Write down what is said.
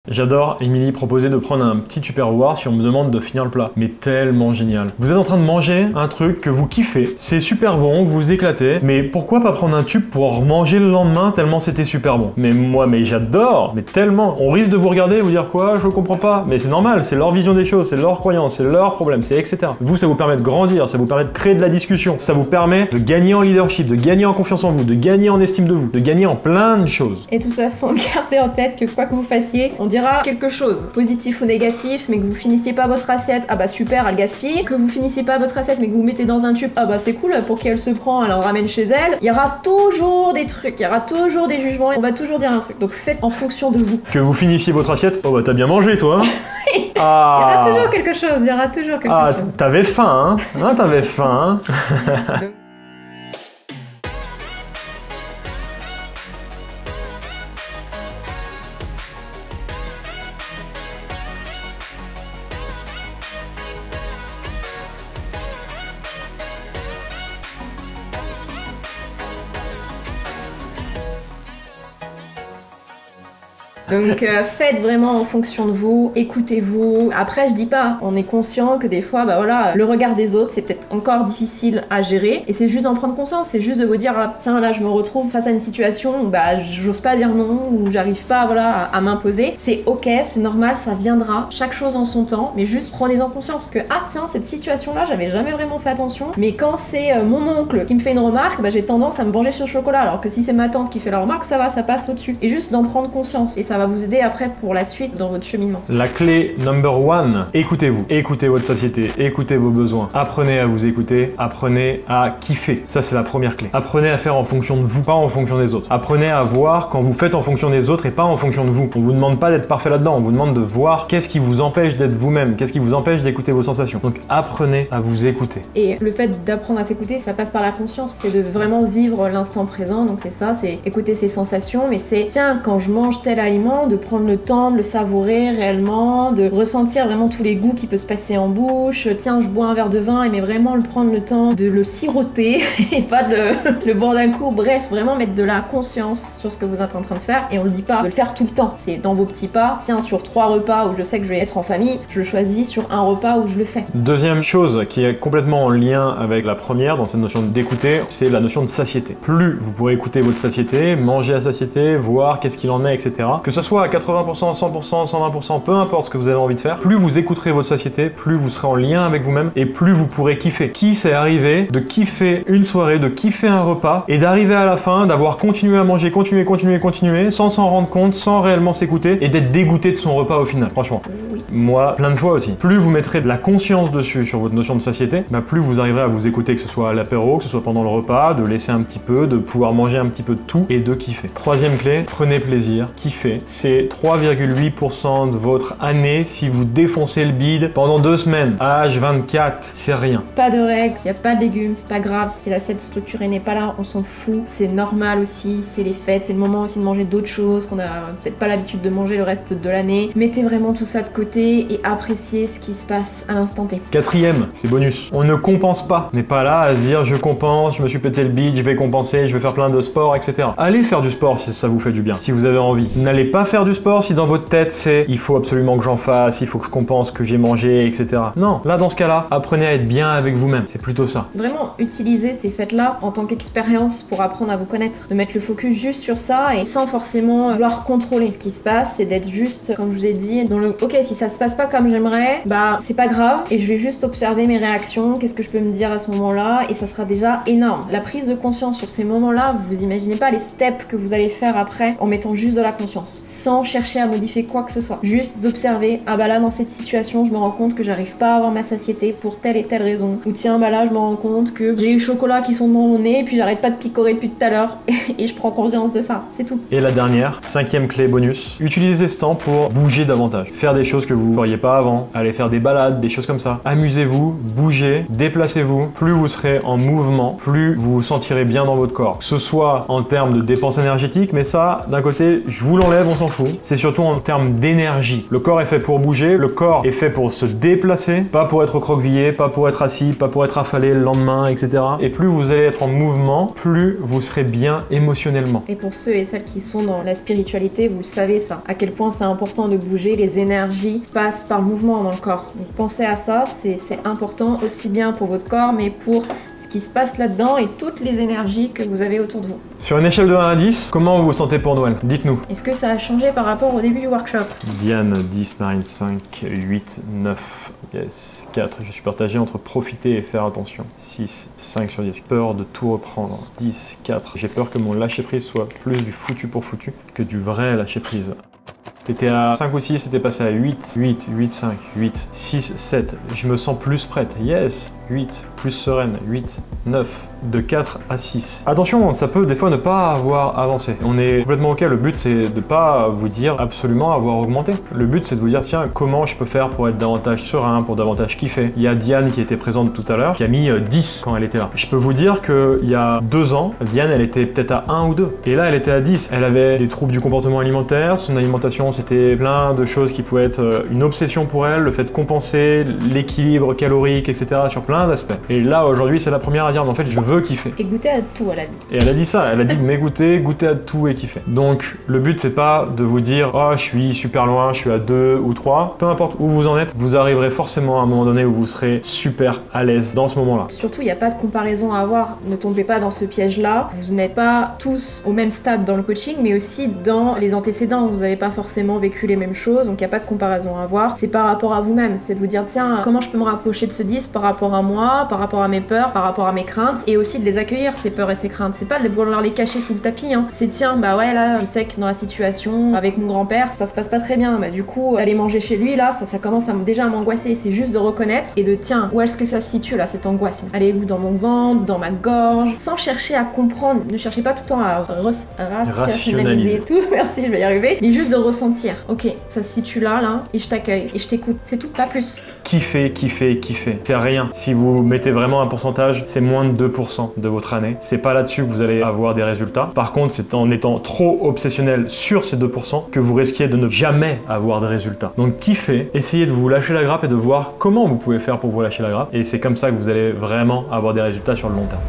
J'adore Émilie proposer de prendre un petit Tupperware si on me demande de finir le plat. Mais tellement génial. Vous êtes en train de manger un truc que vous kiffez, c'est super bon, vous vous éclatez, mais pourquoi pas prendre un tube pour manger le lendemain tellement c'était super bon? Mais moi, j'adore, mais tellement. On risque de vous regarder et vous dire quoi? Je comprends pas. Mais c'est normal, c'est leur vision des choses, c'est leur croyance, c'est leur problème, c'est etc. Vous, ça vous permet de grandir, ça vous permet de créer de la discussion, ça vous permet de gagner en leadership, de gagner en confiance en vous, de gagner en estime de vous, de gagner en plein de choses. Et de toute façon, gardez en tête que quoi que vous fassiez, on dira quelque chose, positif ou négatif, mais que vous finissiez pas votre assiette, ah bah super, elle gaspille. Que vous finissiez pas votre assiette, mais que vous mettez dans un tube, ah bah c'est cool, pour qui elle se prend, elle en ramène chez elle. Il y aura toujours des trucs, il y aura toujours des jugements, on va toujours dire un truc. Donc faites en fonction de vous. Que vous finissiez votre assiette, oh bah t'as bien mangé toi. Il y aura toujours quelque chose, il y aura toujours quelque chose. Ah, t'avais faim, hein, t'avais faim, hein. Donc faites vraiment en fonction de vous, écoutez-vous. Après je dis pas, on est conscient que des fois, bah voilà, le regard des autres c'est peut-être encore difficile à gérer et c'est juste d'en prendre conscience, c'est juste de vous dire ah, tiens là je me retrouve face à une situation où bah j'ose pas dire non ou j'arrive pas voilà à m'imposer. C'est ok, c'est normal, ça viendra, chaque chose en son temps, mais juste prenez-en conscience que ah tiens cette situation là j'avais jamais vraiment fait attention, mais quand c'est mon oncle qui me fait une remarque, bah j'ai tendance à me venger sur le chocolat, alors que si c'est ma tante qui fait la remarque ça va, ça passe au-dessus. Et juste d'en prendre conscience et ça va vous aider après pour la suite dans votre cheminement. La clé number one, écoutez-vous, écoutez votre société, écoutez vos besoins, apprenez à vous écouter, apprenez à kiffer. Ça c'est la première clé. Apprenez à faire en fonction de vous, pas en fonction des autres. Apprenez à voir quand vous faites en fonction des autres et pas en fonction de vous. On vous demande pas d'être parfait là-dedans, on vous demande de voir qu'est-ce qui vous empêche d'être vous-même, qu'est-ce qui vous empêche d'écouter vos sensations. Donc apprenez à vous écouter. Et le fait d'apprendre à s'écouter, ça passe par la conscience, c'est de vraiment vivre l'instant présent, donc c'est ça, c'est écouter ses sensations, mais c'est tiens quand je mange tel aliment, de prendre le temps de le savourer réellement, de ressentir vraiment tous les goûts qui peuvent se passer en bouche. Tiens, je bois un verre de vin, mais vraiment prendre le temps de le siroter et pas de le boire d'un coup. Bref, vraiment mettre de la conscience sur ce que vous êtes en train de faire. Et on le dit pas de le faire tout le temps. C'est dans vos petits pas. Tiens, sur 3 repas où je sais que je vais être en famille, je le choisis sur un repas où je le fais. Deuxième chose qui est complètement en lien avec la première dans cette notion d'écouter, c'est la notion de satiété. Plus vous pourrez écouter votre satiété, manger à satiété, voir qu'est-ce qu'il en est, etc. Que ce soit à 80%, 100%, 120%, peu importe ce que vous avez envie de faire, plus vous écouterez votre satiété, plus vous serez en lien avec vous-même et plus vous pourrez kiffer. Qui c'est arrivé de kiffer une soirée, de kiffer un repas et d'arriver à la fin, d'avoir continué à manger, continuer, sans s'en rendre compte, sans réellement s'écouter et d'être dégoûté de son repas au final, franchement. Oui. Moi, plein de fois aussi. Plus vous mettrez de la conscience dessus sur votre notion de satiété, bah plus vous arriverez à vous écouter, que ce soit à l'apéro, que ce soit pendant le repas, de laisser un petit peu, de pouvoir manger un petit peu de tout et de kiffer. Troisième clé, prenez plaisir, kiffez. C'est 3,8% de votre année si vous défoncez le bide pendant 2 semaines. H24, c'est rien. Pas de règles, s'il n'y a pas de légumes, c'est pas grave. Si l'assiette structurée n'est pas là, on s'en fout. C'est normal aussi, c'est les fêtes, c'est le moment aussi de manger d'autres choses qu'on a peut-être pas l'habitude de manger le reste de l'année. Mettez vraiment tout ça de côté et appréciez ce qui se passe à l'instant T. Quatrième, c'est bonus. On ne compense pas. On n'est pas là à se dire je compense, je me suis pété le bide, je vais compenser, je vais faire plein de sport, etc. Allez faire du sport si ça vous fait du bien, si vous avez envie. N'allez pas faire du sport si dans votre tête c'est il faut absolument que j'en fasse, il faut que je compense, que j'ai mangé, etc. Non, là dans ce cas-là, apprenez à être bien avec vous-même, c'est plutôt ça. Vraiment utilisez ces fêtes-là en tant qu'expérience pour apprendre à vous connaître, de mettre le focus juste sur ça et sans forcément vouloir contrôler ce qui se passe, c'est d'être juste, comme je vous ai dit, dans le ok si ça se passe pas comme j'aimerais, bah c'est pas grave et je vais juste observer mes réactions, qu'est-ce que je peux me dire à ce moment-là et ça sera déjà énorme. La prise de conscience sur ces moments-là, vous imaginez pas les steps que vous allez faire après en mettant juste de la conscience, sans chercher à modifier quoi que ce soit. Juste d'observer, ah bah là dans cette situation je me rends compte que j'arrive pas à avoir ma satiété pour telle et telle raison. Ou tiens bah là je me rends compte que j'ai les chocolats qui sont dans mon nez et puis j'arrête pas de picorer depuis tout à l'heure et je prends conscience de ça, c'est tout. Et la dernière, 5e clé bonus, utilisez ce temps pour bouger davantage. Faire des choses que vous ne feriez pas avant, aller faire des balades, des choses comme ça. Amusez-vous, bougez, déplacez-vous. Plus vous serez en mouvement, plus vous vous sentirez bien dans votre corps. Que ce soit en termes de dépenses énergétiques, mais ça, d'un côté, je vous l'enlève, on s'en fout. C'est surtout en termes d'énergie. Le corps est fait pour bouger, le corps est fait pour se déplacer, pas pour être recroquevillé, pas pour être assis, pas pour être affalé le lendemain, etc. Et plus vous allez être en mouvement, plus vous serez bien émotionnellement. Et pour ceux et celles qui sont dans la spiritualité, vous le savez ça, à quel point c'est important de bouger, les énergies passent par le mouvement dans le corps. Donc pensez à ça, c'est important aussi bien pour votre corps, mais pour ce qui se passe là-dedans et toutes les énergies que vous avez autour de vous. Sur une échelle de 1 à 10, comment vous vous sentez pour Noël? Dites-nous. Est-ce que ça a changé par rapport au début du workshop? Diane, 10, Marine, 5, 8, 9, yes, 4. Je suis partagé entre profiter et faire attention. 6, 5 sur 10. Peur de tout reprendre. 10, 4. J'ai peur que mon lâcher-prise soit plus du foutu pour foutu que du vrai lâcher-prise. T'étais à 5 ou 6, c'était passé à 8, 8, 8, 5, 8, 6, 7. Je me sens plus prête. Yes, 8, plus sereine, 8, 9, de 4 à 6. Attention, ça peut des fois ne pas avoir avancé. On est complètement ok, le but c'est de pas vous dire absolument avoir augmenté. Le but c'est de vous dire tiens, comment je peux faire pour être davantage serein, pour davantage kiffer. Il y a Diane qui était présente tout à l'heure, qui a mis 10 quand elle était là. Je peux vous dire qu'il y a 2 ans, Diane elle était peut-être à 1 ou 2. Et là elle était à 10. Elle avait des troubles du comportement alimentaire, son alimentation c'était plein de choses qui pouvaient être une obsession pour elle, le fait de compenser l'équilibre calorique, etc. sur plein d'aspects. Et là aujourd'hui c'est la première à dire mais en fait je veux kiffer. Et goûter à tout, elle a dit. Et elle a dit ça, elle a dit de m'écouter, goûter à tout et kiffer. Donc le but c'est pas de vous dire oh je suis super loin, je suis à 2 ou 3. Peu importe où vous en êtes, vous arriverez forcément à un moment donné où vous serez super à l'aise dans ce moment-là. Surtout il n'y a pas de comparaison à avoir, ne tombez pas dans ce piège-là. Vous n'êtes pas tous au même stade dans le coaching, mais aussi dans les antécédents. Vous n'avez pas forcément vécu les mêmes choses, donc il n'y a pas de comparaison à avoir. C'est par rapport à vous-même, c'est de vous dire tiens, comment je peux me rapprocher de ce 10 par rapport à moi, par rapport à mes peurs, par rapport à mes craintes, et aussi de les accueillir, ces peurs et ces craintes. C'est pas de vouloir les cacher sous le tapis, hein. C'est tiens, bah ouais, là, je sais que dans la situation avec mon grand-père, ça se passe pas très bien. Bah du coup, aller manger chez lui, là, ça commence déjà à m'angoisser. C'est juste de reconnaître et de tiens, où est-ce que ça se situe là, cette angoisse? Elle est où dans mon ventre, dans ma gorge? Sans chercher à comprendre, ne cherchez pas tout le temps à rationaliser tout, merci, je vais y arriver. Mais juste de ressentir, ok, ça se situe là, et je t'accueille, et je t'écoute. C'est tout, pas plus. Kiffer, kiffer, kiffer. C'est rien. Si vous mettez vraiment un pourcentage, c'est moins de 2% de votre année. C'est pas là-dessus que vous allez avoir des résultats. Par contre, c'est en étant trop obsessionnel sur ces 2% que vous risquez de ne jamais avoir de résultats. Donc kiffez, essayez de vous lâcher la grappe et de voir comment vous pouvez faire pour vous lâcher la grappe. Et c'est comme ça que vous allez vraiment avoir des résultats sur le long terme.